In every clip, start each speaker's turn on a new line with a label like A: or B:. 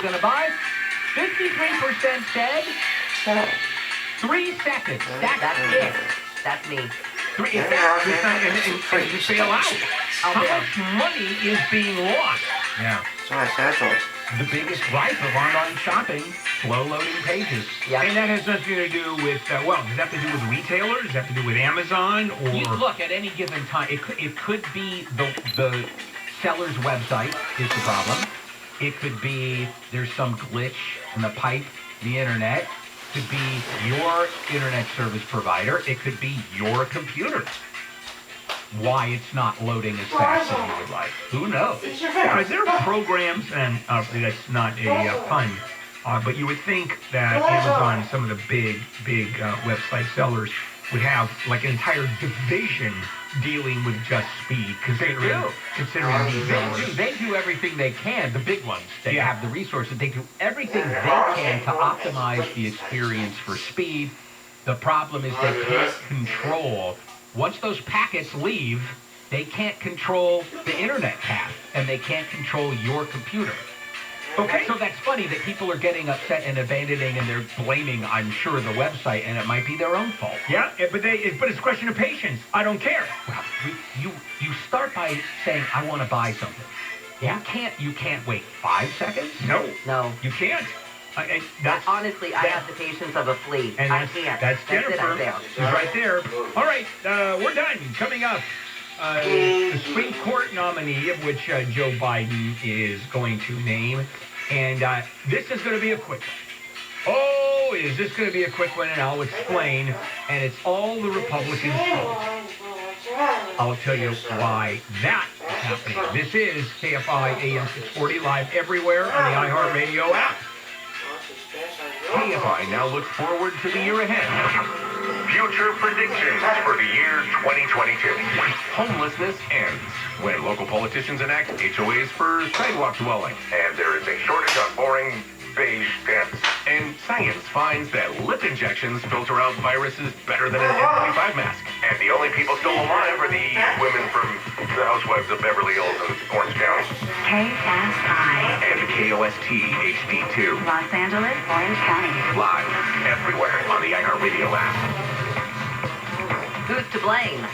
A: going to buy. 53% said 3 seconds. That's it.
B: That's me.
A: And you fail out. How much money is being lost?
C: Yeah.
A: The biggest gripe of online shopping, slow loading pages.
B: Yep.
C: And that has nothing to do with, does that have to do with retailers? Does that have to do with Amazon? Or
A: Look, at any given time, it could be the seller's website is the problem. It could be there's some glitch in the pipe, the internet. It could be your internet service provider. It could be your computer. Why it's not loading as fast as you would like. Who knows?
C: Because there are programs, and that's not a pun, but you would think that Amazon, some of the big website sellers, would have like an entire division dealing with just speed. Considering these
A: They do everything they can. The big ones, they have the resources. They do everything they can to optimize the experience for speed. The problem is they can't control. Once those packets leave, they can't control the internet path, and they can't control your computer. Okay. So that's funny that people are getting upset and abandoning, and they're blaming, I'm sure, the website, and it might be their own fault.
C: Yeah, but it's a question of patience. I don't care.
A: Well, you start by saying, I want to buy something.
B: Yeah.
A: You can't wait 5 seconds?
B: No.
C: You can't.
B: Honestly, I have the patience of a flea.
C: And
B: I can't.
C: That's Jennifer. She's right there. All right, we're done. Coming up, the Supreme Court nominee, of which Joe Biden is going to name. And this is going to be a quick one. Oh, is this going to be a quick one? And I'll explain. And it's all the Republicans' fault. I'll tell you why that is happening. This is KFI AM 640 live everywhere on the iHeartRadio app.
D: KFI now looks forward to the year ahead. Future predictions for the year 2022. Homelessness ends when local politicians enact HOAs for sidewalk dwelling. And there is a shortage on boring beige tents. And science finds that lip injections filter out viruses better than an N95 mask. And the only people still alive are the women from the Housewives of Beverly Hills and Orange County.
E: KFI.
D: And KOST HD2.
E: Los Angeles, Orange County.
D: Live everywhere on the iHeartRadio app.
B: Who's to blame?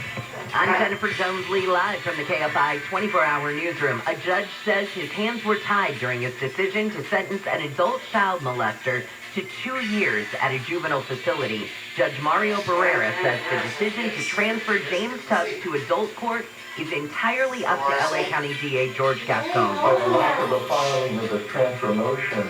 B: I'm Jennifer Jones-Lee live from the KFI 24-hour newsroom. A judge says his hands were tied during his decision to sentence an adult child molester to 2 years at a juvenile facility. Judge Mario Barrera says the decision to transfer James Tubbs to adult court is entirely up to L.A. County DA George Gascon.
F: After the filing of the transfer motion,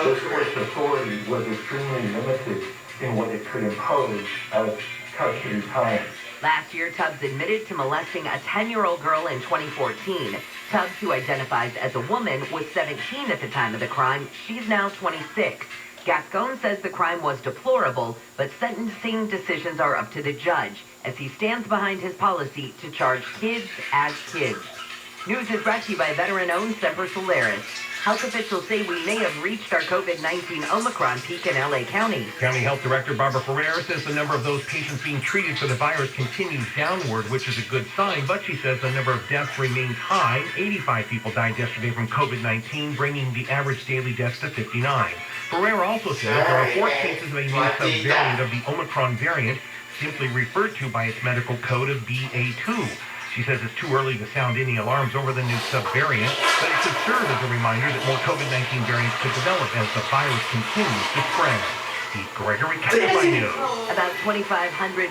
F: this court's authority was extremely limited in what it could impose as custody time.
B: Last year, Tubbs admitted to molesting a 10-year-old girl in 2014. Tubbs, who identifies as a woman, was 17 at the time of the crime. She's now 26. Gascon says the crime was deplorable, but sentencing decisions are up to the judge, as he stands behind his policy to charge kids as kids. News is brought to you by veteran-owned Semper Solaris. Health officials say we may have reached our COVID-19 Omicron peak in L.A. County.
C: County Health Director Barbara Ferreira says the number of those patients being treated for the virus continues downward, which is a good sign, but she says the number of deaths remains high. 85 people died yesterday from COVID-19, bringing the average daily deaths to 59. Ferreira also says there are 4 cases of a new subvariant of the Omicron variant, simply referred to by its medical code of BA2. She says it's too early to sound any alarms over the new subvariant, but it could serve as a reminder that more COVID-19 variants could develop as the virus continues to spread. Steve Gregory, KFI News.
B: About 2,500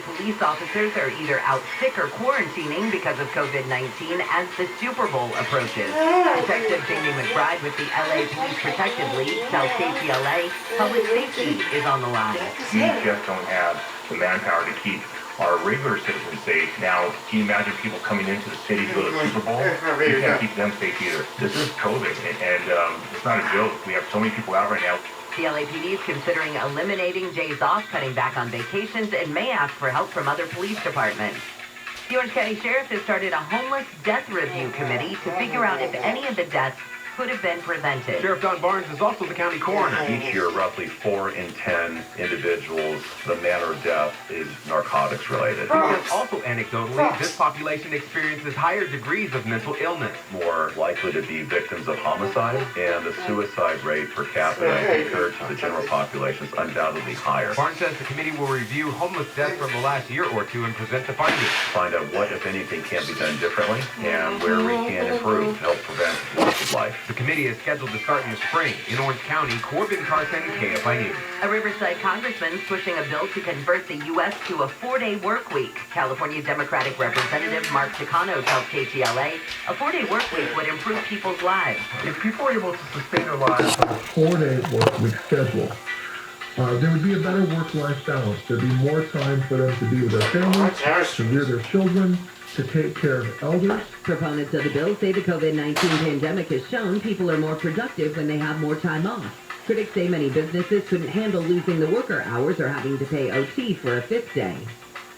B: police officers are either out sick or quarantining because of COVID-19 as the Super Bowl approaches. Detective Jamie McBride with the LA Police Protective League tells KCLA public safety is on the line.
G: We just don't have the manpower to keep our regular citizens safe. Now, can you imagine people coming into the city to go to the Super Bowl? You can't keep them safe either. This is COVID, and it's not a joke. We have so many people out right now.
B: The LAPD is considering eliminating days off, cutting back on vacations, and may ask for help from other police departments. The Orange County Sheriff has started a homeless death review committee to figure out if any of the deaths could have been prevented.
H: Sheriff Don Barnes is also the county coroner.
I: Each year, roughly 4 in 10 individuals, the manner of death is narcotics related.
H: Because also anecdotally, this population experiences higher degrees of mental illness.
I: More likely to be victims of homicide, and the suicide rate per capita compared to the general population is undoubtedly higher.
H: Barnes says the committee will review homeless deaths from the last year or two and present the findings.
I: Find out what, if anything, can be done differently and where we can improve to help prevent loss of life.
H: The committee is scheduled to start in the spring. In Orange County, Corbin Carson, KFI News.
B: A Riverside congressman pushing a bill to convert the U.S. to a 4-day work week. California Democratic Representative Mark Takano tells KTLA a 4-day work week would improve people's lives.
F: If people are able to sustain their lives on a 4-day work week schedule, there would be a better work-life balance. There'd be more time for them to be with their families, to rear their children, to take care of elders.
B: Proponents of the bill say the COVID-19 pandemic has shown people are more productive when they have more time off. Critics say many businesses couldn't handle losing the worker hours or having to pay OT for a 5th day.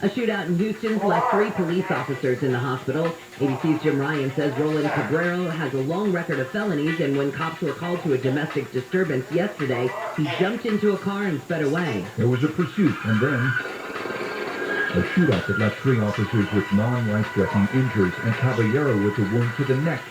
B: A shootout in Houston's left 3 police officers in the hospital. ABC's Jim Ryan says Roland Cabrero has a long record of felonies, and when cops were called to a domestic disturbance yesterday, he jumped into a car and sped away.
J: There was a pursuit, and then a shootout that left 3 officers with non-life-threatening injuries, and Caballero with a wound to the neck.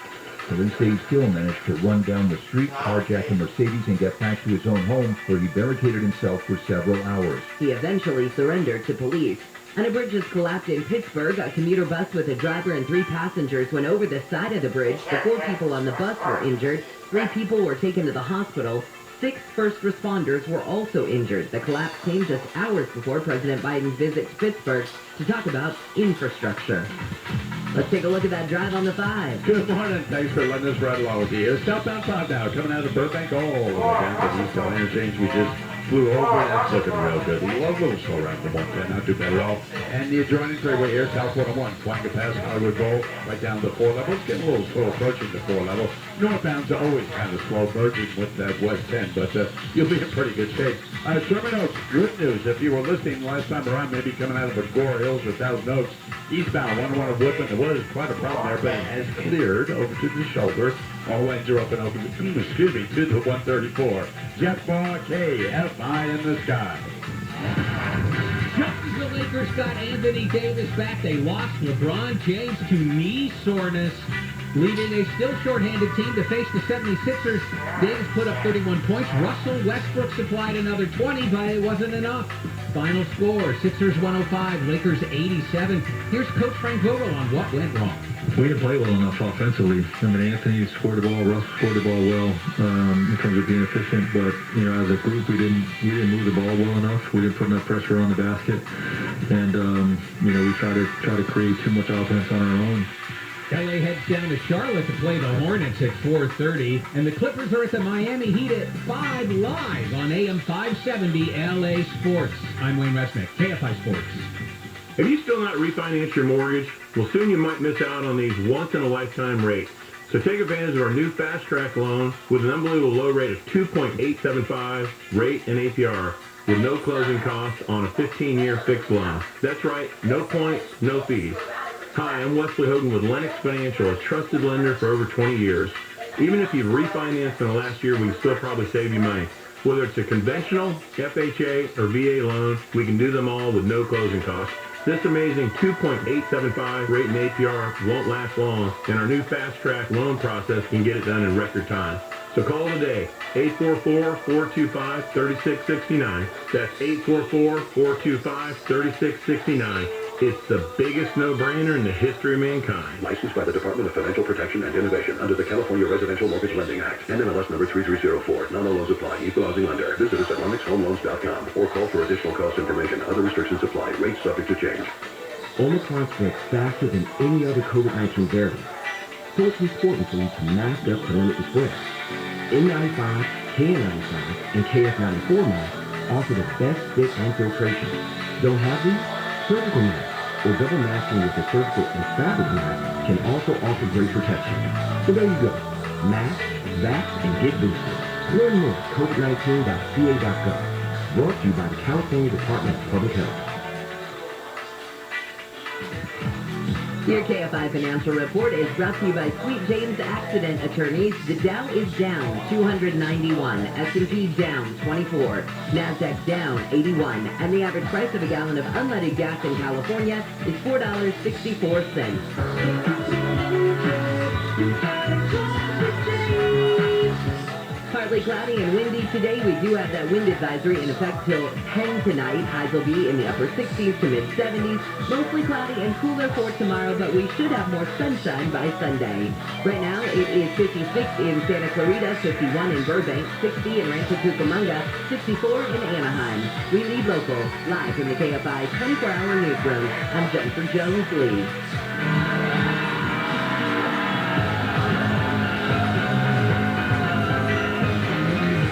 J: Police say he still managed to run down the street, carjack a Mercedes, and get back to his own home, where he barricaded himself for several hours.
B: He eventually surrendered to police. And a bridge has collapsed in Pittsburgh. A commuter bus with a driver and 3 passengers went over the side of the bridge. The 4 people on the bus were injured. 3 people were taken to the hospital. 6 first responders were also injured. The collapse came just hours before President Biden's visit to Pittsburgh to talk about infrastructure. Let's take a look at that drive on the 5.
K: Good morning. Thanks for letting us ride along with you. Southbound 5 now, coming out of Burbank all the way down to the Eastern Interchange. We just flew over. That's looking real good. A little slow around the 110, not too bad at all. And the adjoining freeway here, South 101, flying past Hollywood Bowl, right down to the 4 level. It's getting a little slow approaching the 4 level. Northbound's always kind of slow merging with that West 10, but you'll be in pretty good shape. Sherman Oaks, good news. If you were listening last time around, maybe coming out of Agora Hills or Thousand Oaks, eastbound 101 of Woodland, there was quite a problem there, but it has cleared over to the shoulder. All lanes are up and open, to the 134. Jeff Ball, KFI in the sky.
L: Just as the Lakers got Anthony Davis back, they lost LeBron James to knee soreness, leaving a still shorthanded team to face the 76ers. Davis put up 31 points. Russell Westbrook supplied another 20, but it wasn't enough. Final score, Sixers 105, Lakers 87. Here's Coach Frank Vogel on what went wrong.
J: We didn't play well enough offensively. I mean, Anthony scored the ball, Russ scored the ball well in terms of being efficient, but, as a group, we didn't move the ball well enough. We didn't put enough pressure on the basket, and, we try to create too much offense on our own.
L: LA heads down to Charlotte to play the Hornets at 4:30, and the Clippers are at the Miami Heat at 5 live on AM 570 LA Sports. I'm Wayne Resnick, KFI Sports.
M: Have you still not refinanced your mortgage? Well, soon you might miss out on these once-in-a-lifetime rates. So take advantage of our new Fast Track loan with an unbelievable low rate of 2.875 rate and APR with no closing costs on a 15-year fixed loan. That's right, no points, no fees. Hi, I'm Wesley Hogan with Lennox Financial, a trusted lender for over 20 years. Even if you've refinanced in the last year, we can still probably save you money. Whether it's a conventional, FHA, or VA loan, we can do them all with no closing costs. This amazing 2.875 rate and APR won't last long, and our new Fast Track loan process can get it done in record time. So call today, 844-425-3669. That's 844-425-3669. It's the biggest no-brainer in the history of mankind.
N: Licensed by the Department of Financial Protection and Innovation under the California Residential Mortgage Lending Act. NMLS number 3304. None loans apply. Equal housing lender. Visit us at LennoxHomeLoans.com or call for additional cost information. Other restrictions apply. Rates subject to change.
O: Omicron spreads faster than any other COVID-19 variant, so it's important for you to mask up to limit the spread. N95, KN95, and KF94 masks offer the best fit and filtration. Don't have these? Surgical mask or double masking with the surgical and fabric mask can also offer great protection. So there you go. Mask, vax, and get boosted. Learn more at COVID19.ca.gov. Brought to you by the California Department of Public Health.
B: Your KFI Financial Report is brought to you by Sweet James Accident Attorneys. The Dow is down 291, S&P down 24, NASDAQ down 81, and the average price of a gallon of unleaded gas in California is $4.64. Partly cloudy and windy today. We do have that wind advisory in effect till 10 tonight. Highs will be in the upper 60s to mid-70s. Mostly cloudy and cooler for tomorrow, but we should have more sunshine by Sunday. Right now, it is 56 in Santa Clarita, 51 in Burbank, 60 in Rancho Cucamonga, 64 in Anaheim. We lead local, live from the KFI 24-hour newsroom. I'm Jennifer Jones-Lee.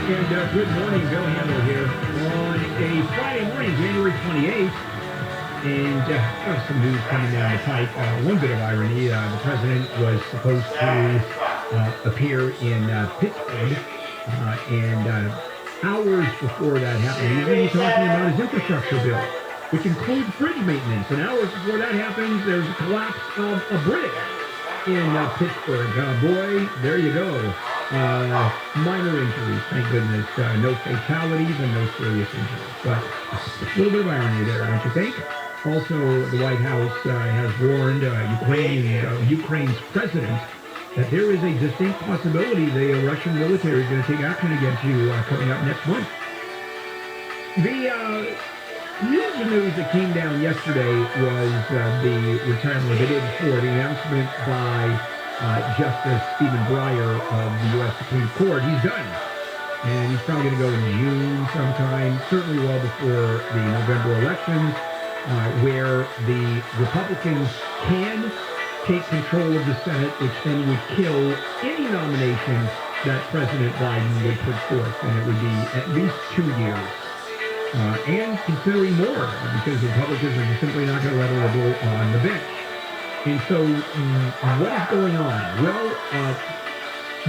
L: And good morning, Bill Handler here on a Friday morning, January 28th. And some news coming down the pike. One bit of irony, the president was supposed to appear in Pittsburgh, and hours before that happened, he was going to be talking about his infrastructure bill, which includes bridge maintenance. And hours before that happens, there's a collapse of a bridge in Pittsburgh. Boy, there you go. Minor injuries, thank goodness. No fatalities and no serious injuries. But a little bit of irony there, don't you think? Also, the White House has warned Ukraine's president that there is a distinct possibility the Russian military is going to take action against you coming up next month. The news that came down yesterday was the retirement of the day before, the announcement by Justice Stephen Breyer of the U.S. Supreme Court. He's done. And he's probably going to go in June sometime, certainly well before the November elections, where the Republicans can take control of the Senate, which then would kill any nomination that President Biden would put forth. And it would be at least 2 years. And considering more, because the Republicans are just simply not going to let a liberal on the bench. And so, what is going on? Well,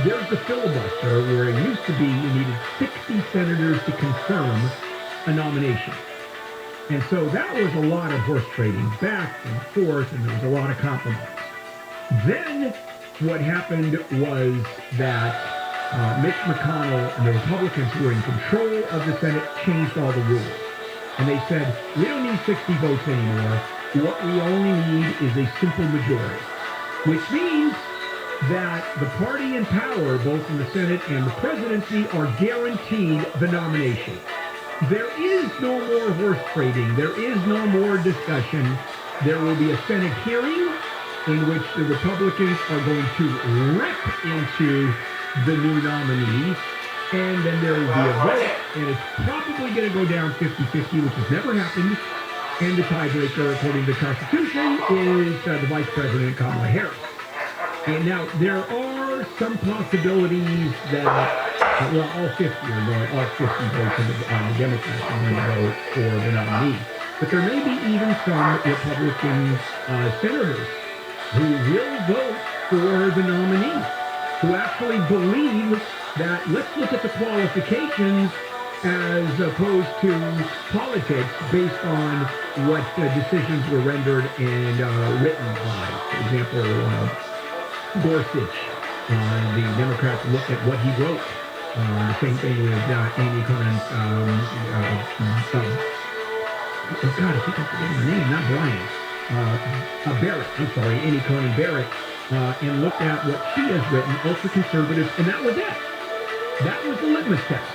L: there's the filibuster where it used to be you needed 60 senators to confirm a nomination. And so that was a lot of horse trading back and forth, and there was a lot of compromise. Then what happened was that Mitch McConnell and the Republicans who were in control of the Senate changed all the rules. And they said, we don't need 60 votes anymore. What we only need is a simple majority, which means that the party in power, both in the Senate and the presidency, are guaranteed the nomination. There is no more horse trading. There is no more discussion. There will be a Senate hearing in which the Republicans are going to rip into the new nominee, and then there will be a vote, and it's probably going to go down 50-50, which has never happened. And the tiebreaker, according to the Constitution, is the Vice President, Kamala Harris. And now, there are some possibilities that, all 50 are going, all 50 votes on the Democrats are going to vote for the nominee. But there may be even some Republican senators who will vote for the nominee, who actually believe that, let's look at the qualifications as opposed to politics based on what decisions were rendered and written by. For example, Gorsuch, the Democrats looked at what he wrote. The same thing with Amy Coney, I think I'm forgetting her name, not Brian. Barrett, I'm sorry, Amy Coney Barrett, and looked at what she has written, ultra-conservative, and that was it. That was the litmus test.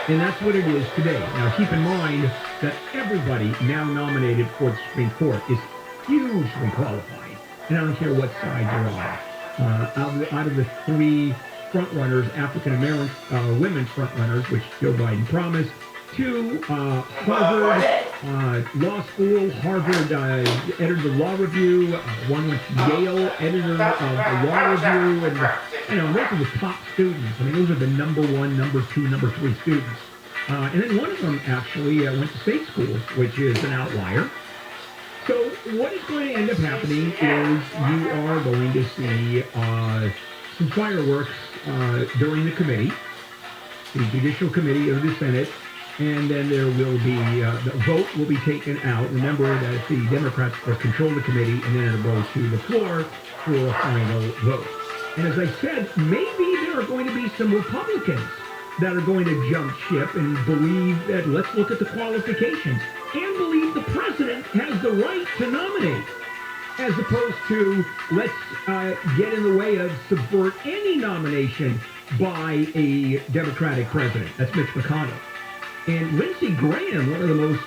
L: And that's what it is today. Now, keep in mind that everybody now nominated for the Supreme Court is hugely qualified. And I don't care what side you're on. Out of the three frontrunners, African-American women frontrunners, which Joe Biden promised, two Harvard Law School, Harvard editor of the Law Review, one went to Yale, editor of the Law Review, and those are the top students. I mean, those are the number one, number two, number three students. And then one of them actually went to state schools, which is an outlier. So what is going to end up happening is you are going to see some fireworks during the committee, the Judicial Committee of the Senate, And then there will be, the vote will be taken out. Remember that the Democrats control the committee, and then it'll go to the floor for a final vote. And as I said, maybe there are going to be some Republicans that are going to jump ship and believe that let's look at the qualifications and believe the president has the right to nominate, as opposed to let's get in the way of subvert any nomination by a Democratic president. That's Mitch McConnell. And Lindsey Graham, one of the most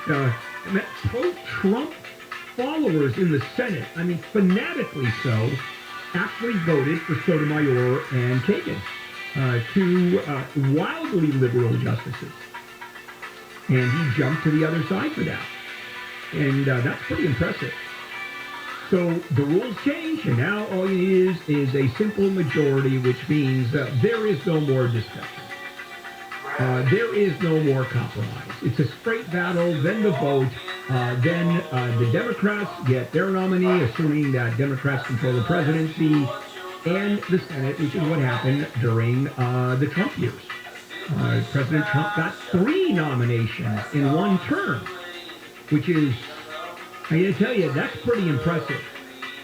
L: pro-Trump followers in the Senate, I mean, fanatically so, actually voted for Sotomayor and Kagan, two wildly liberal justices. And he jumped to the other side for that. And that's pretty impressive. So the rules change, and now all you need is a simple majority, which means there is no more discussion. There is no more compromise. It's a straight battle, then the vote, then the Democrats get their nominee, assuming that Democrats control the presidency, and the Senate, which is what happened during the Trump years. President Trump got 3 nominations in one term, which is, I gotta tell you, that's pretty impressive.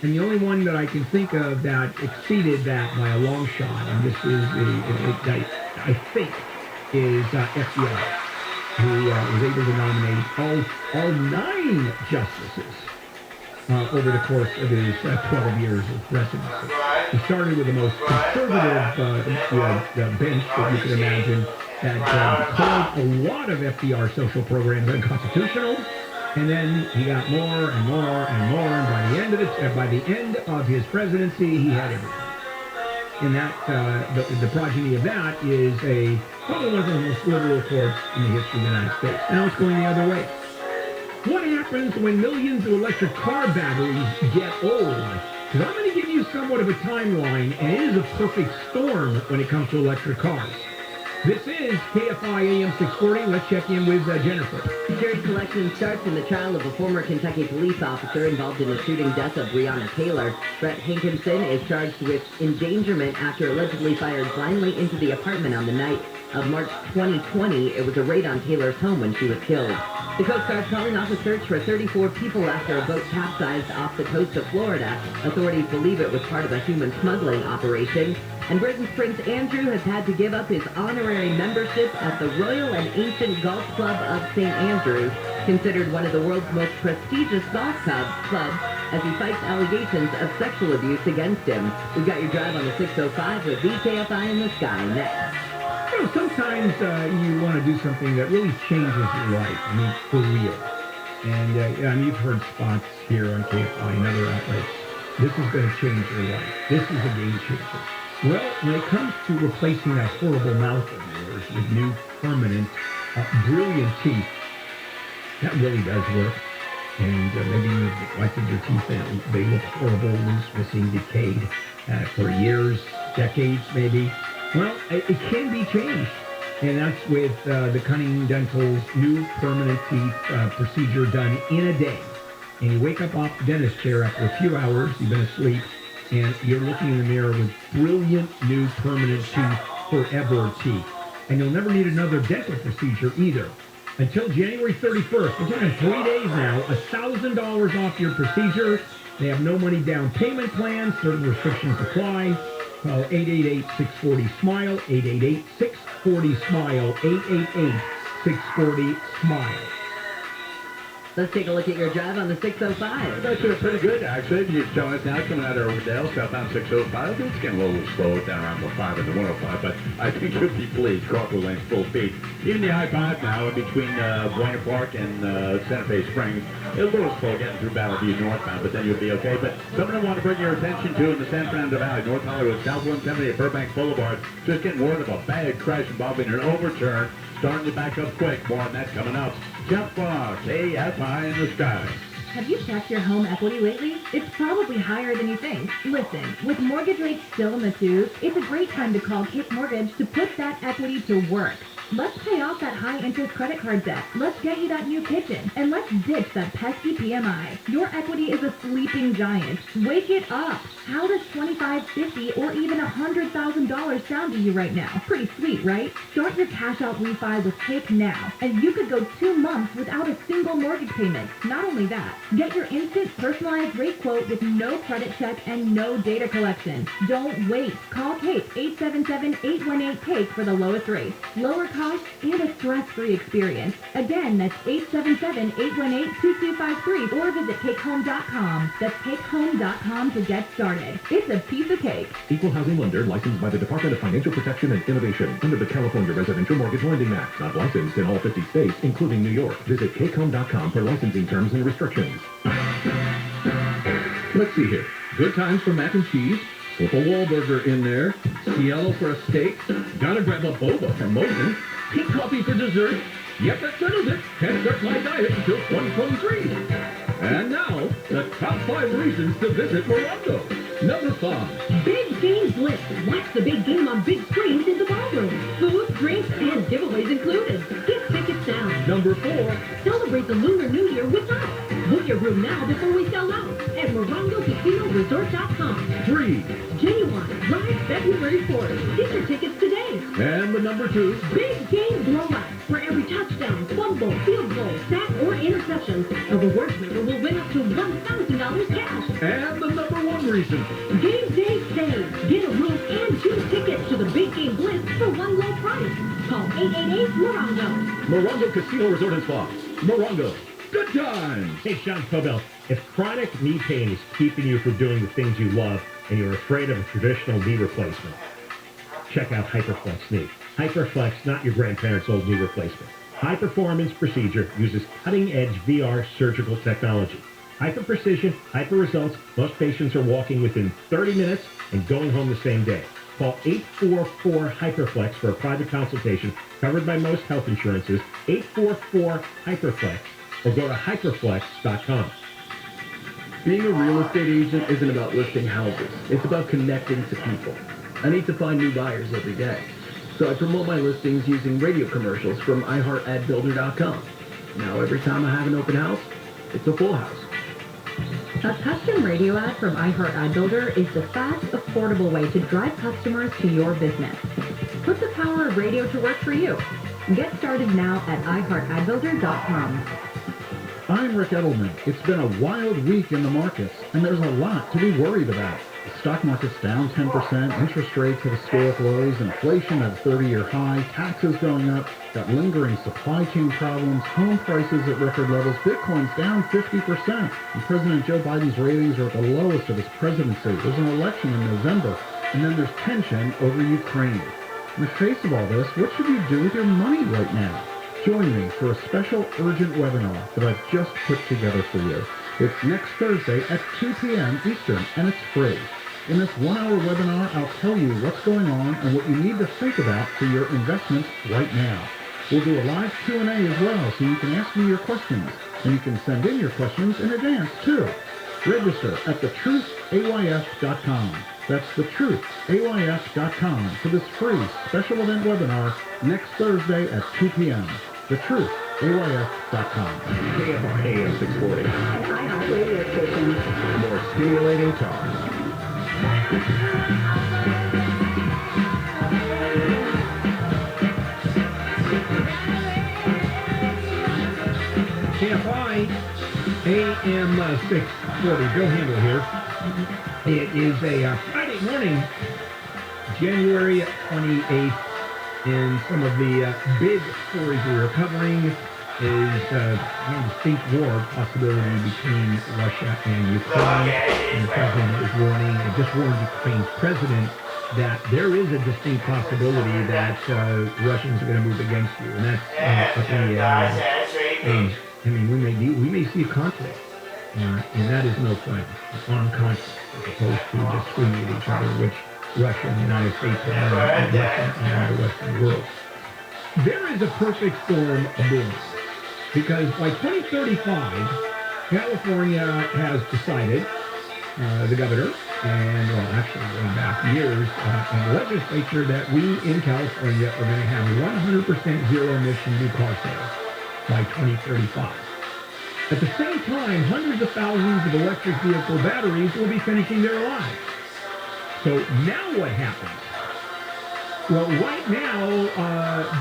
L: And the only one that I can think of that exceeded that by a long shot, and this is, I think, is FDR, who was able to nominate all 9 justices over the course of his 12 years of presidency. He started with the most conservative bench that you could imagine that called a lot of FDR social programs unconstitutional, and then he got more and more and more, and by the end of his presidency, he had everything. And that the progeny of that is probably one of the most liberal courts in the history of the United States. Now it's going the other way. What happens when millions of electric car batteries get old? Because I'm going to give you somewhat of a timeline, and it is a perfect storm when it comes to electric cars. This is KFI Am 640. Let's check in with Jennifer.
B: Jury selection starts in the trial of a former Kentucky police officer involved in the shooting death of Breonna Taylor. Brett Hankinson is charged with endangerment after allegedly fired blindly into the apartment on the night of March 2020. It was a raid on Taylor's home when she was killed. The Coast Guard's calling off a search for 34 people after a boat capsized off the coast of Florida. Authorities believe it was part of a human smuggling operation. And Britain's Prince Andrew has had to give up his honorary membership at the Royal and Ancient Golf Club of St. Andrews, considered one of the world's most prestigious golf clubs, as he fights allegations of sexual abuse against him. We've got your drive on the 605 with VKFI in the Sky next.
L: You know, sometimes you want to do something that really changes your life. I mean, for real. And I mean, you've heard spots here on KFI and other outlets. This is going to change your life. This is a game changer. Well, when it comes to replacing that horrible mouth of yours with new, permanent, brilliant teeth, that really does work. And maybe you've neglected your teeth and they look horrible, loose, missing, decayed for years, decades maybe. Well, it can be changed. And that's with the Cunning Dental's new permanent teeth procedure done in a day. And you wake up off the dentist chair after a few hours, you've been asleep, and you're looking in the mirror with brilliant new permanent teeth, forever teeth. And you'll never need another dental procedure either. Until January 31st, we're talking 3 days now, $1,000 off your procedure. They have no money down payment plans, certain restrictions apply. Call 888-640-SMILE, 888-640-SMILE, 888-640-SMILE.
B: Let's take a look at your drive on the 605.
K: That's pretty good, actually. You're telling us now coming out of Riverdale, southbound 605. It's getting a little slow down around the 5 and the 105, but I think you'll be pleased. Crawford Lane's full speed. Even the I-5 now in between Buena Park and Santa Fe Springs. It's a little slow getting through Battle View northbound, but then you'll be okay. But something I want to bring your attention to in the San Fernando Valley, North Hollywood, South 170 at Burbank Boulevard. Just getting word of a bad crash involving an overturn. Starting to back up quick. More on that coming up. Jeff Fox, KFI in the Sky.
P: Have you checked your home equity lately? It's probably higher than you think. Listen, with mortgage rates still in the twos, it's a great time to call Kick Mortgage to put that equity to work. Let's pay off that high-interest credit card debt. Let's get you that new kitchen. And let's ditch that pesky PMI. Your equity is a sleeping giant. Wake it up. How does $25, $50, or even $100,000 sound to you right now? Pretty sweet, right? Start your cash-out refi with Take Now, and you could go 2 months without a single mortgage payment. Not only that, get your instant personalized rate quote with no credit check and no data collection. Don't wait. Call Kate 877-818-TAKE for the lowest rate. Lower cost and a stress-free experience. Again, that's 877-818-2253 or visit takehome.com. That's takehome.com to get started. It's a piece of cake.
M: Equal housing lender licensed by the Department of Financial Protection and Innovation under the California Residential Mortgage Lending Act. Not licensed in all 50 states, including New York. Visit takehome.com for licensing terms and restrictions.
K: Let's see here. Good times for mac and cheese. Slip a Wahlburger in there. Cielo for a steak. Gotta grab a boba from Mosin. Tea coffee for dessert. Yep, that settles it. Can't start my diet until 2023. And now, the top 5 reasons to visit Morongo. Number 5.
P: Big Game Blitz. Watch the big game on big screens in the ballroom. Food, drinks, and giveaways included. Get tickets now.
K: Number 4.
P: Celebrate the Lunar New Year with us. Book your room now before we sell out at MorongoCasinoResort.com.
K: 3.
P: Genuine Live February 4th. Get your tickets today.
K: And the number 2.
P: Big Game Blowout. For every touchdown, fumble, field goal, sack, or interception, a rewards member will win up to $1,000 cash.
K: And the number 1 reason.
P: Game Day Save. Get a room and 2 tickets to the Big Game Blitz for one low price. Call 888-MORONGO.
K: Morongo Casino Resort and Spa. Morongo. Good times.
Q: Hey, Sean Cobell, if chronic knee pain is keeping you from doing the things you love and you're afraid of a traditional knee replacement, check out Hyperflex Knee. Hyperflex, not your grandparents' old knee replacement. High-performance procedure uses cutting-edge VR surgical technology. Hyper-precision, hyper-results. Most patients are walking within 30 minutes and going home the same day. Call 844-HYPERFLEX for a private consultation covered by most health insurances. 844-HYPERFLEX or go to hyperflex.com.
R: Being a real estate agent isn't about listing houses. It's about connecting to people. I need to find new buyers every day. So I promote my listings using radio commercials from iHeartAdBuilder.com. Now every time I have an open house, it's a full house.
P: A custom radio ad from iHeartAdBuilder is the fast, affordable way to drive customers to your business. Put the power of radio to work for you. Get started now at iHeartAdBuilder.com.
K: I'm Rick Edelman. It's been a wild week in the markets, and there's a lot to be worried about. The stock market's down 10%, interest rates at historic lows, inflation at a 30-year high, taxes going up, got lingering supply chain problems, home prices at record levels, Bitcoin's down 50%, and President Joe Biden's ratings are at the lowest of his presidency. There's an election in November, and then there's tension over Ukraine. In the face of all this, what should you do with your money right now? Join me for a special urgent webinar that I've just put together for you. It's next Thursday at 2 p.m. Eastern, and it's free. In this 1-hour webinar, I'll tell you what's going on and what you need to think about for your investments right now. We'll do a live Q&A as well, so you can ask me your questions. And you can send in your questions in advance, too. Register at thetruthayf.com. That's thetruthayf.com for this free special event webinar next Thursday at 2 p.m. thetruthayf.com.
N: KFI Am 640.
E: An iHeart radio station.
N: More stimulating talk.
L: KFI AM 640. Bill Handel here. It is a Friday morning, January 28th, and some of the big stories we are covering is a distinct war possibility between Russia and Ukraine. And the president is warning, and just warned Ukraine's president that there is a distinct possibility that Russians are going to move against you. And that's I mean, we may see a conflict, and that is no fun. Armed conflict, as opposed to just swinging at each other, which Russia and the United States are, and Russia and the Western world. There is a perfect storm brewing, because by 2035, California has decided, the governor and well, actually going back years, in the legislature that we in California are going to have 100% zero-emission new car sales by 2035. At the same time, hundreds of thousands of electric vehicle batteries will be finishing their lives. So now what happens? Well, right now,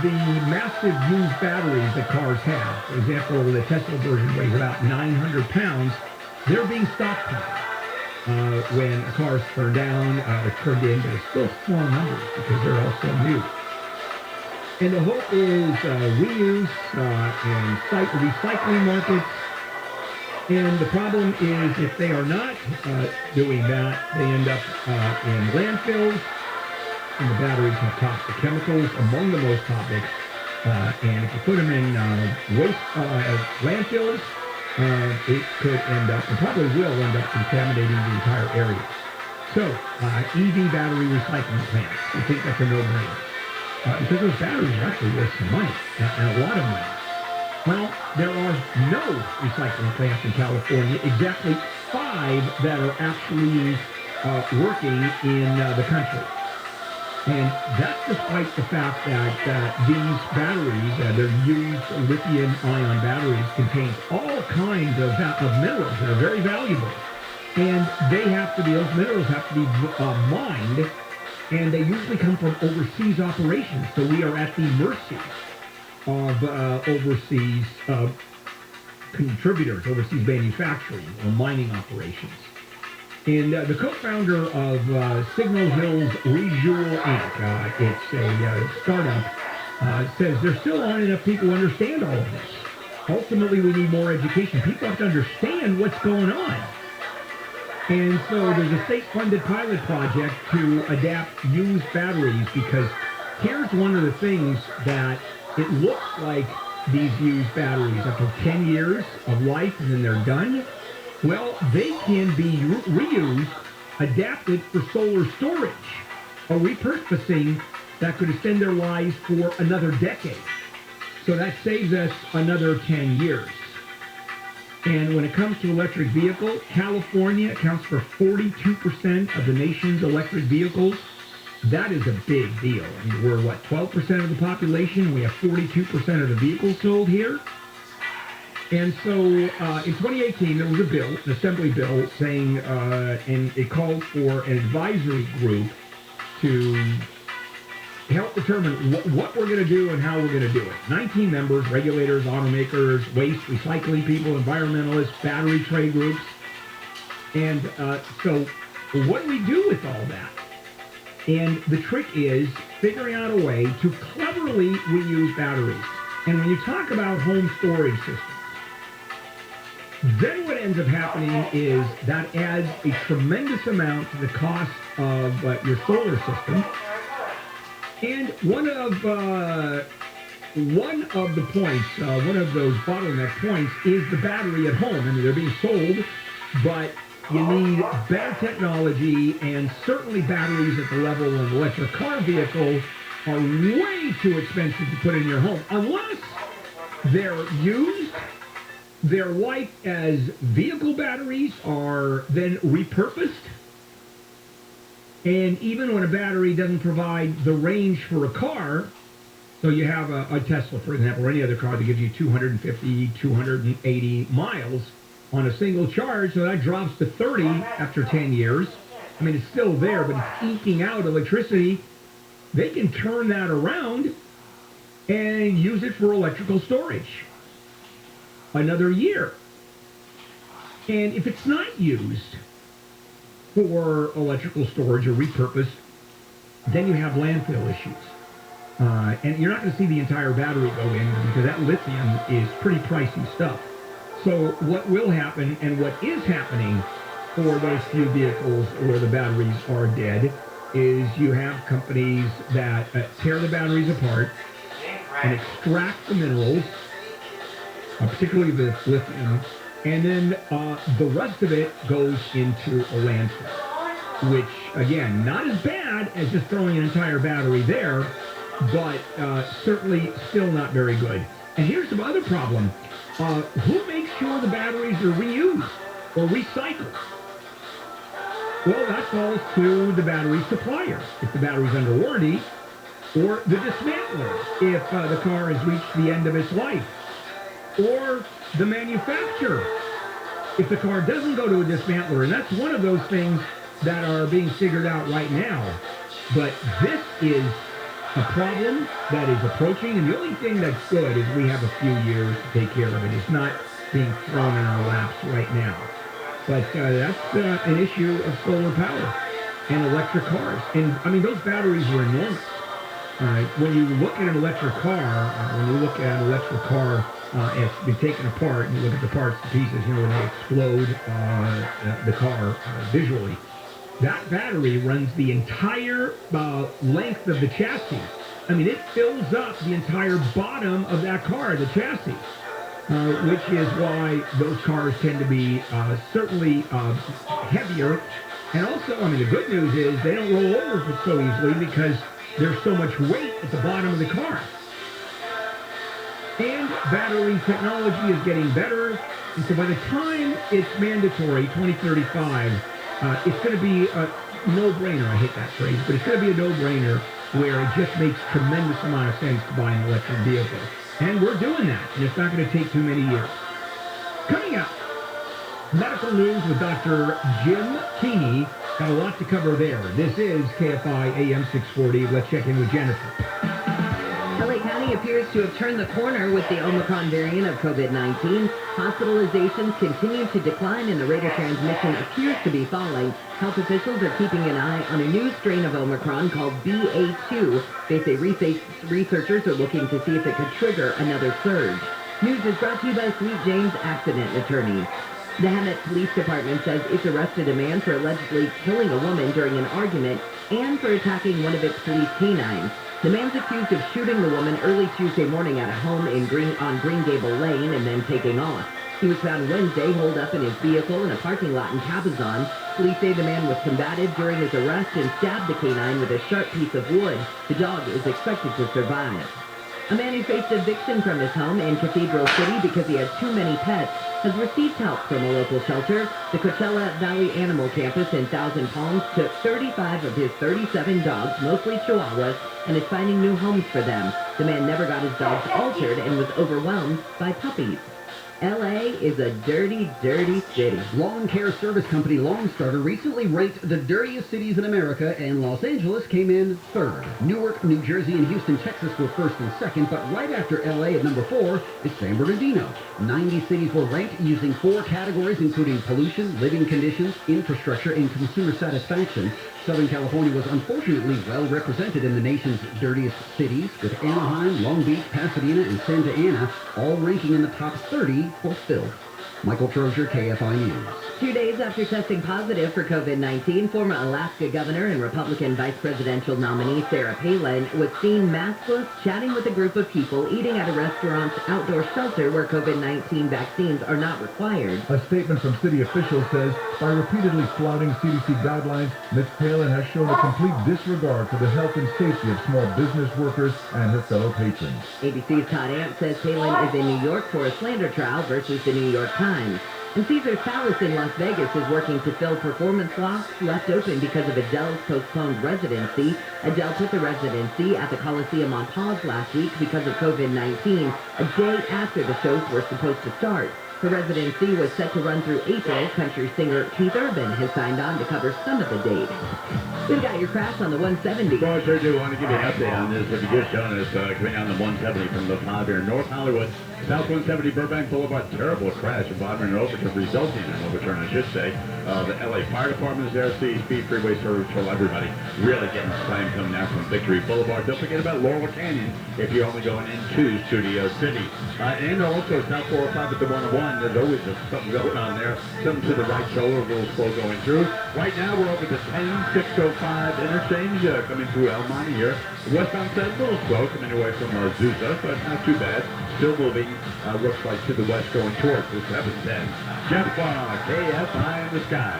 L: the massive used batteries that cars have, for example, the Tesla version weighs about 900 pounds, they're being stockpiled. When a car is turned down or turned in, but it's still small numbers because they're all so new. And the hope is reuse and recycling markets. And the problem is if they are not doing that, they end up in landfills. And the batteries have toxic chemicals, among the most toxic. And if you put them in waste landfills, it could end up, and probably will end up, contaminating the entire area. So, EV battery recycling plants, I think that's a no-brainer. Because those batteries are actually worth some money, and a lot of money. Well, there are no recycling plants in California, exactly 5 that are actually working in the country. And that's despite the fact that these batteries, they're used lithium-ion batteries, contain all kinds of minerals that are very valuable. And they have to be, those minerals have to be mined, and they usually come from overseas operations. So we are at the mercy of overseas contributors, overseas manufacturing or mining operations. And the co-founder of Signal Hills Refuel Inc., it's a startup, says there still aren't enough people who understand all of this. Ultimately, we need more education. People have to understand what's going on. And so there's a state-funded pilot project to adapt used batteries, because here's one of the things that it looks like these used batteries, after 10 years of life and then they're done, well, they can be reused, adapted for solar storage, or repurposing that could extend their lives for another decade. So that saves us another 10 years. And when it comes to electric vehicles, California accounts for 42% of the nation's electric vehicles. That is a big deal. I mean, we're, 12% of the population? We have 42% of the vehicles sold here. And so in 2018, there was a bill, an assembly bill, saying, and it called for an advisory group to help determine what we're going to do and how we're going to do it. 19 members, regulators, automakers, waste, recycling people, environmentalists, battery trade groups. And so what do we do with all that? And the trick is figuring out a way to cleverly reuse batteries. And when you talk about home storage systems, then what ends up happening is that adds a tremendous amount to the cost of your solar system. And one of the points, one of those bottleneck points, is the battery at home. I mean, they're being sold, but you need better technology, and certainly batteries at the level of an electric car vehicle are way too expensive to put in your home, unless they're used. Their life as vehicle batteries are then repurposed. And even when a battery doesn't provide the range for a car, so you have a Tesla, for example, or any other car that gives you 250, 280 miles on a single charge, so that drops to 30 after 10 years. I mean, it's still there, but it's eking out electricity. They can turn that around and use it for electrical storage another year. And if it's not used for electrical storage or repurposed, then you have landfill issues. And you're not going to see the entire battery go in, because that lithium is pretty pricey stuff. So what will happen, and what is happening for those few vehicles where the batteries are dead, is you have companies that tear the batteries apart and extract the minerals, particularly the lithium, and then the rest of it goes into a landfill, which, again, not as bad as just throwing an entire battery there, but certainly still not very good. And here's some other problem. Who makes sure the batteries are reused or recycled? Well, that falls to the battery supplier, if the battery's under warranty, or the dismantler, if the car has reached the end of its life, or the manufacturer, if the car doesn't go to a dismantler. And that's one of those things that are being figured out right now. But this is a problem that is approaching, and the only thing that's good is we have a few years to take care of it. It's not being thrown in our laps right now. But that's an issue of solar power and electric cars. And, I mean, those batteries are enormous. When you look at an electric car, it's been taken apart, and you look at the parts, the pieces, when they explode the car visually, that battery runs the entire length of the chassis. I mean, it fills up the entire bottom of that car, the chassis. Which is why those cars tend to be certainly heavier. And also, I mean, the good news is they don't roll over so easily because there's so much weight at the bottom of the car. And battery technology is getting better. And so by the time it's mandatory, 2035, it's going to be a no-brainer. I hate that phrase, but it's going to be a no-brainer where it just makes tremendous amount of sense to buy an electric vehicle. And we're doing that, and it's not going to take too many years. Coming up, medical news with Dr. Jim Keeney. Got a lot to cover there. This is KFI AM 640. Let's check in with Jennifer.
B: LA County appears to have turned the corner with the Omicron variant of COVID-19. Hospitalizations continue to decline and the rate of transmission appears to be falling. Health officials are keeping an eye on a new strain of Omicron called BA2. They say researchers are looking to see if it could trigger another surge. News is brought to you by Sweet James Accident Attorneys. The Hemet Police Department says it's arrested a man for allegedly killing a woman during an argument and for attacking one of its police canines. The man's accused of shooting the woman early Tuesday morning at a home on Green Gable Lane and then taking off. He was found Wednesday holed up in his vehicle in a parking lot in Cabazon. Police say the man was combative during his arrest and stabbed the canine with a sharp piece of wood. The dog is expected to survive. A man who faced eviction from his home in Cathedral City because he had too many pets has received help from a local shelter. The Coachella Valley Animal Campus in Thousand Palms took 35 of his 37 dogs, mostly Chihuahuas, and is finding new homes for them. The man never got his dogs altered and was overwhelmed by puppies. L.A. is a dirty, dirty city.
S: Lawn care service company Longstarter recently ranked the dirtiest cities in America, and Los Angeles came in third. Newark, New Jersey, and Houston, Texas were first and second, but right after L.A. at number 4 is San Bernardino. 90 cities were ranked using 4 categories, including pollution, living conditions, infrastructure, and consumer satisfaction. Southern California was unfortunately well represented in the nation's dirtiest cities, with Anaheim, Long Beach, Pasadena, and Santa Ana all ranking in the top 30 for filth. Michael Trozier, KFI News.
B: 2 days after testing positive for COVID-19, former Alaska governor and Republican vice presidential nominee Sarah Palin was seen maskless chatting with a group of people eating at a restaurant's outdoor shelter where COVID-19 vaccines are not required.
F: A statement from city officials says, by repeatedly flouting CDC guidelines, Ms. Palin has shown a complete disregard for the health and safety of small business workers and her fellow patrons.
B: ABC's Todd Ant says Palin is in New York for a slander trial versus the New York Times. And Caesars Palace in Las Vegas is working to fill performance slots left open because of Adele's postponed residency. Adele put the residency at the Coliseum on pause last week because of COVID-19, a day after the shows were supposed to start. Her residency was set to run through April. Country singer Keith Urban has signed on to cover some of the dates. We've got your crash on the 170.
K: Well, I sure do want to give you an update on this. If you just joined us, coming down the 170 from the top here in North Hollywood, South 170 Burbank Boulevard, terrible crash involving an overturn, resulting in an overturn, I should say. The LA Fire Department is there. Speed Freeway Service for everybody. Really getting slammed coming out from Victory Boulevard. Don't forget about Laurel Canyon if you're only going into Studio City. And also South 405 at the 101. There's always something going on there. Something to the right shoulder, a little slow going through. Right now we're over the 10605 interchange coming through El Monte here. Westbound side a little slow coming away from Azusa, but not too bad. Still moving, looks like to the west going towards the 710. Jeff KFI in the sky.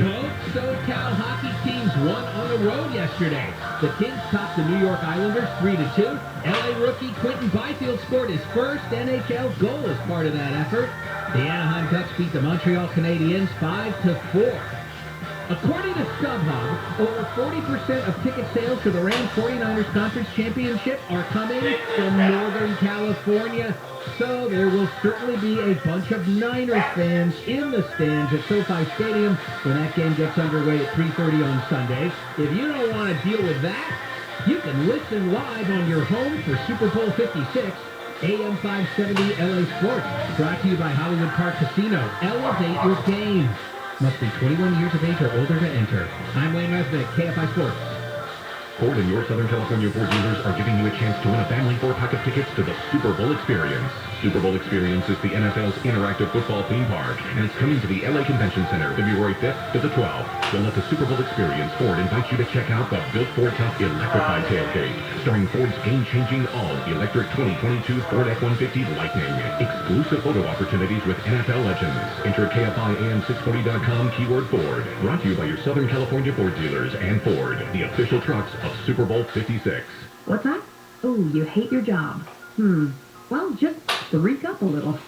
L: Both SoCal hockey teams, one on the road yesterday. The Kings topped the New York Islanders 3-2. LA rookie Quentin Byfield scored his first NHL goal as part of that effort. The Anaheim Ducks beat the Montreal Canadiens 5-4. According to StubHub, over 40% of ticket sales to the Rams 49ers Conference Championship are coming from Northern California. So there will certainly be a bunch of Niners fans in the stands at SoFi Stadium when that game gets underway at 3:30 on Sunday. If you don't want to deal with that, you can listen live on your home for Super Bowl 56. AM 570 LA Sports, brought to you by Hollywood Park Casino. Elevate your game. Must be 21 years of age or older to enter. I'm Wayne Resnick, KFI Sports.
T: Ford and your Southern California Ford dealers are giving you a chance to win a family 4-pack of tickets to the Super Bowl Experience. Super Bowl Experience is the NFL's interactive football theme park, and it's coming to the LA Convention Center February 5th to the 12th. So let the Super Bowl Experience Ford invite you to check out the Built Ford Tough Electrified Tailgate, starring Ford's game-changing all-electric 2022 Ford F-150 Lightning. Exclusive photo opportunities with NFL legends. Enter KFIAM640.com keyword Ford. Brought to you by your Southern California Ford dealers and Ford, the official trucks of Super Bowl 56.
E: What's that? Oh, you hate your job. Well, just freak up a little.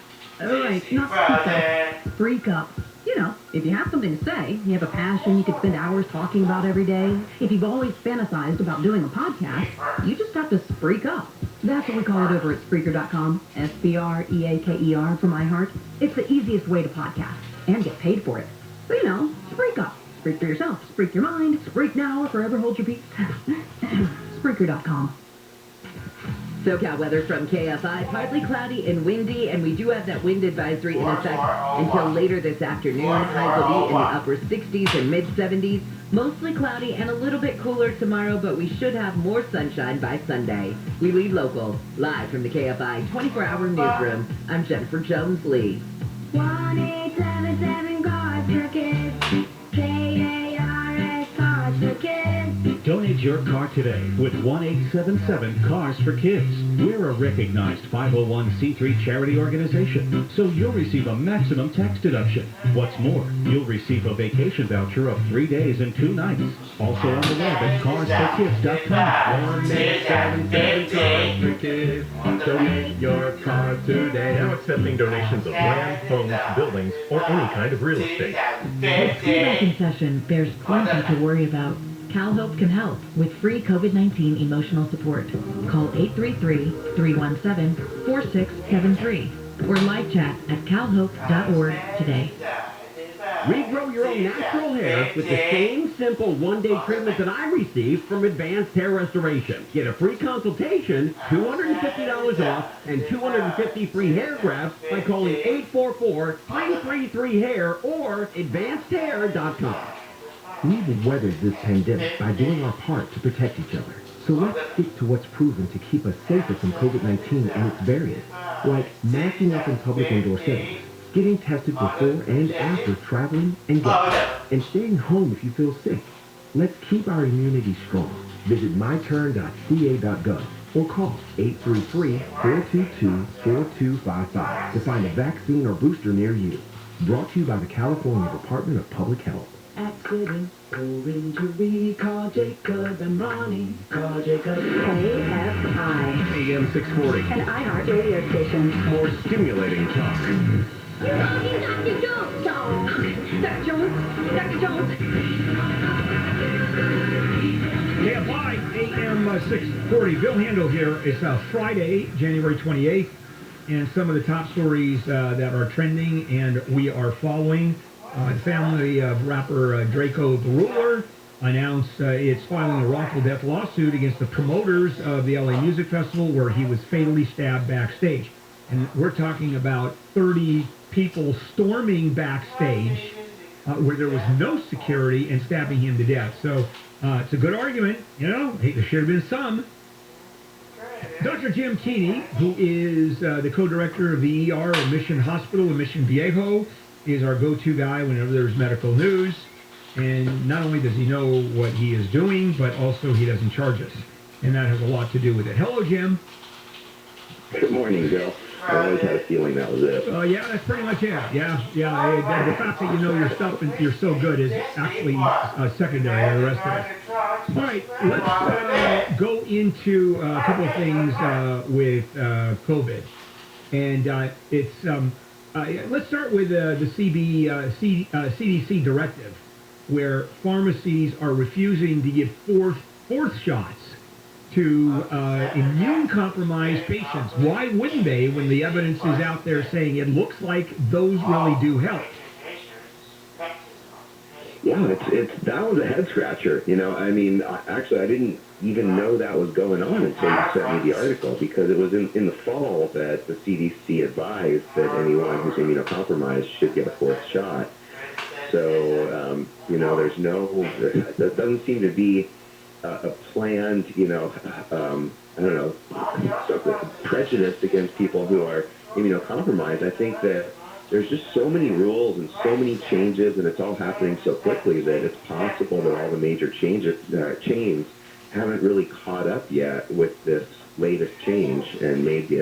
E: All right, not freak up. Freak up. You know, if you have something to say, you have a passion you could spend hours talking about every day, if you've always fantasized about doing a podcast, you just have to freak up. That's what we call it over at Spreaker.com. Spreaker from iHeart. It's the easiest way to podcast and get paid for it. So, you know, freak up. Speak for yourself. Speak your mind. Speak now or forever hold your peace. Spreaker.com.
B: SoCal weather from KFI, partly cloudy and windy, and we do have that wind advisory in effect until later this afternoon. Highs will be in the upper 60s and mid-70s. Mostly cloudy and a little bit cooler tomorrow, but we should have more sunshine by Sunday. We lead local, live from the KFI 24-hour newsroom. I'm Jennifer Jones-Lee.
U: 1-877 Cars for Kids. KARS Cars for Kids.
Q: Donate your car today with 1-877 Cars for Kids. We're a recognized 501c3 charity organization, so you'll receive a maximum tax deduction. What's more, you'll receive a vacation voucher of 3 days and 2 nights. Also on the web at carsforkids.com.
M: 1-877 Cars for Kids. Donate your car today. Now accepting donations of land, homes, buildings, or any kind of real estate.
P: With flu concession, there's plenty to worry about. CalHope can help with free COVID-19 emotional support. Call 833-317-4673 or live chat at calhope.org today.
V: Regrow your own natural hair with the same simple one-day treatment that I received from Advanced Hair Restoration. Get a free consultation, $250 off, and 250 free hair grafts by calling 844-333-HAIR or advancedhair.com.
O: We've weathered this pandemic by doing our part to protect each other. So let's stick to what's proven to keep us safer from COVID-19 and its variants, like masking up in public indoor settings, getting tested before and after traveling and going, and staying home if you feel sick. Let's keep our immunity strong. Visit myturn.ca.gov or call 833-422-4255 to find a vaccine or booster near you. Brought to you by the California Department of Public Health.
U: Accident or injury, call Jacob and Ronnie. Call Jacob. KFI.
T: AM 640.
E: An iHeart radio station.
T: More stimulating talk.
U: You're talking Dr. Jones. Dr. Jones. Dr. Jones.
L: KFI AM 640. Bill Handel here. It's Friday, January 28th, and some of the top stories that are trending and we are following. The family of rapper Draco the Ruler announced it's filing a wrongful death lawsuit against the promoters of the LA Music Festival where he was fatally stabbed backstage. And we're talking about 30 people storming backstage where there was no security and stabbing him to death. So it's a good argument, you know, there should have been some. Dr. Jim Keeney, who is the co-director of the ER at Mission Hospital in Mission Viejo, is our go-to guy whenever there's medical news. And not only does he know what he is doing, but also he doesn't charge us. And that has a lot to do with it. Hello, Jim.
W: Good morning, Bill.
A: I always had a feeling that was it.
L: Yeah, that's pretty much it. Yeah. The fact that you know your stuff and you're so good is actually secondary to the rest of it. All right, let's go into a couple of things with COVID. And let's start with the CDC directive, where pharmacies are refusing to give fourth shots to immune-compromised patients. Why wouldn't they when the evidence is out there saying it looks like those really do help?
A: Yeah, that was a head-scratcher. I mean, actually, I didn't even know that was going on until you sent me the article, because it was in the fall that the CDC advised that anyone who's immunocompromised should get a fourth shot. So, there doesn't seem to be a planned, prejudice against people who are immunocompromised. I think that there's just so many rules and so many changes, and it's all happening so quickly that it's possible that all the major chains haven't really caught up yet with this latest change and made the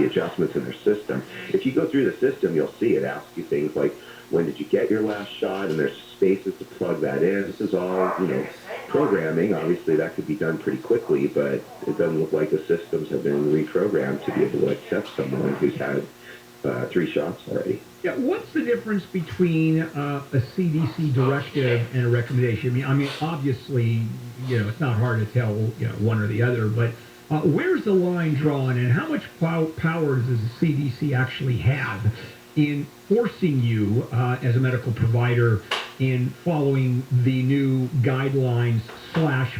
A: adjustments in their system. If you go through the system, you'll see it asks you things like, when did you get your last shot? And there's spaces to plug that in. This is all, programming. Obviously, that could be done pretty quickly, but it doesn't look like the systems have been reprogrammed to be able to accept someone who's had 3 shots already.
L: Yeah, what's the difference between a CDC directive and a recommendation? I mean, obviously, it's not hard to tell, one or the other, but where's the line drawn, and how much power does the CDC actually have in forcing you as a medical provider in following the new guidelines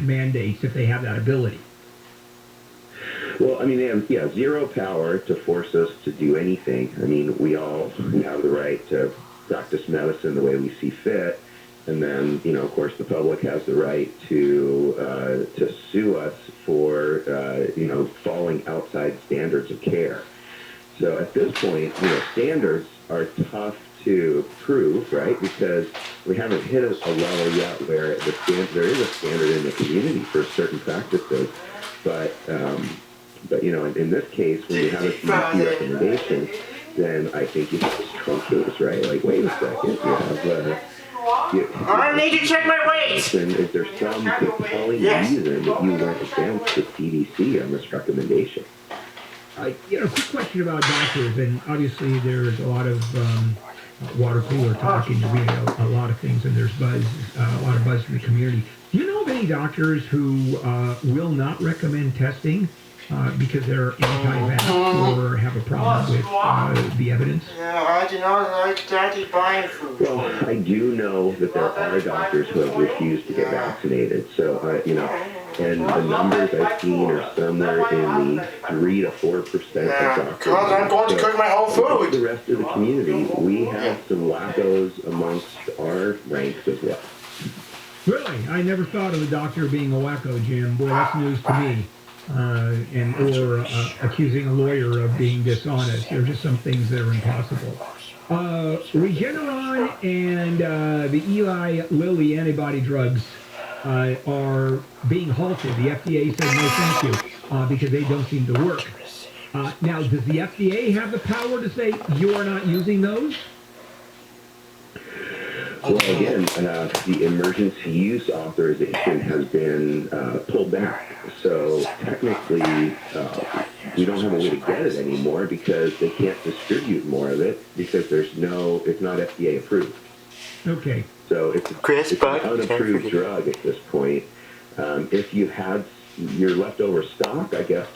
L: / mandates if they have that ability?
A: Well, I mean, they have zero power to force us to do anything. I mean, we all have the right to practice medicine the way we see fit. And then, of course, the public has the right to sue us for, falling outside standards of care. So at this point, standards are tough to prove, right? Because we haven't hit a level yet where there is a standard in the community for certain practices. But in this case, when you have a CDC recommendation, then I think you have a strong case, right? Like, wait a second,
D: I need to check my weight!
A: And is there some compelling reason that you went against the CDC on this recommendation?
L: Quick question about doctors, and obviously there's a lot of water cooler talk, and you read a lot of things, and there's buzz, a lot of buzz in the community. Do you know of any doctors who will not recommend testing because they're anti-vax or have a problem with the evidence?
D: Yeah, I do not like daddy buying food.
A: Well, I do know that there are doctors who have refused to get vaccinated. So, and the numbers I've seen are somewhere in the 3 to 4% of doctors.
D: Because I'm going to cook my own food.
A: The rest of the community, we have some wackos amongst our ranks as well.
L: Really? I never thought of a doctor being a wacko, Jim. Boy, that's news to me. Or accusing a lawyer of being dishonest. There are just some things that are impossible. Regeneron and the Eli Lilly antibody drugs are being halted. The FDA said no thank you because they don't seem to work. Now, does the FDA have the power to say you are not using those?
A: Well, again, the emergency use authorization has been pulled back. So technically, we don't have a way to get it anymore because they can't distribute more of it because it's not FDA approved.
L: Okay.
A: So it's an unapproved drug at this point. If you had your leftover stock, I guess,